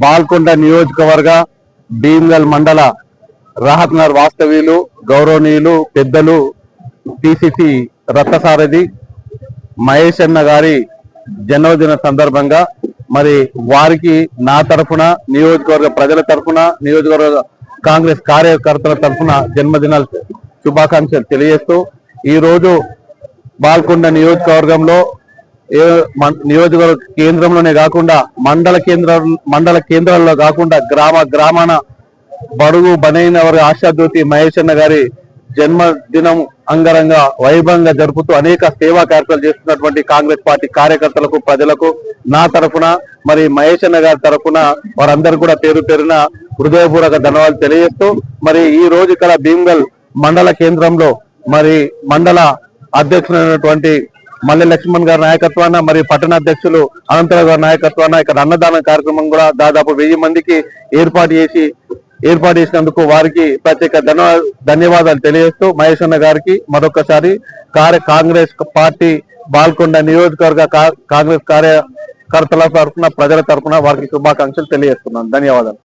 బాల్కొండ నియోజకవర్గ భీమ్గల్ మండల రాహత్నగర్ వాస్తవ్యులు గౌరవనీయులు పెద్దలు పిసిసి రథసారథి మహేష్ అన్న గారి జన్మదిన సందర్భంగా మరి వారికి నా తరఫున నియోజకవర్గ ప్రజల తరఫున నియోజకవర్గ కాంగ్రెస్ కార్యకర్తల తరఫున జన్మదిన శుభాకాంక్షలు తెలియజేస్తూ ఈ రోజు బాల్కొండ నియోజకవర్గంలో నియోజకవర్గ కేంద్రంలోనే కాకుండా మండల కేంద్రాల్లో కాకుండా గ్రామాన బడుగు బలైన వారి ఆశాజ్యోతి మహేష్ అన్న గారి జన్మదినం అంగరంగ వైభవంగా జరుపుతూ అనేక సేవా కార్యక్రమాలు చేస్తున్నటువంటి కాంగ్రెస్ పార్టీ కార్యకర్తలకు ప్రజలకు నా తరఫున మరి మహేష్ అన్న గారి తరఫున వారందరూ కూడా పేరు పేరున హృదయపూర్వక ధన్యవాదాలు తెలియజేస్తూ మరి ఈ రోజు ఇక్కడ భీమ్గల్ మండల కేంద్రంలో మరి మండల అధ్యక్షులైనటువంటి మల్లె లక్ష్మణ్ గారి నాయకత్వాన మరి పట్టణ అధ్యక్షులు అనంతరావు గారి నాయకత్వాన ఇక్కడ అన్నదాన కార్యక్రమం కూడా దాదాపు 1000 మందికి ఏర్పాటు చేసినందుకు వారికి ప్రత్యేక ధన్యవాదాలు తెలియజేస్తూ మహేష్ అన్న గారికి మరొకసారి కాంగ్రెస్ పార్టీ బాల్కొండ నియోజకవర్గ కాంగ్రెస్ కార్యకర్తల తరఫున ప్రజల తరఫున వారికి శుభాకాంక్షలు తెలియజేస్తున్నాను. ధన్యవాదాలు.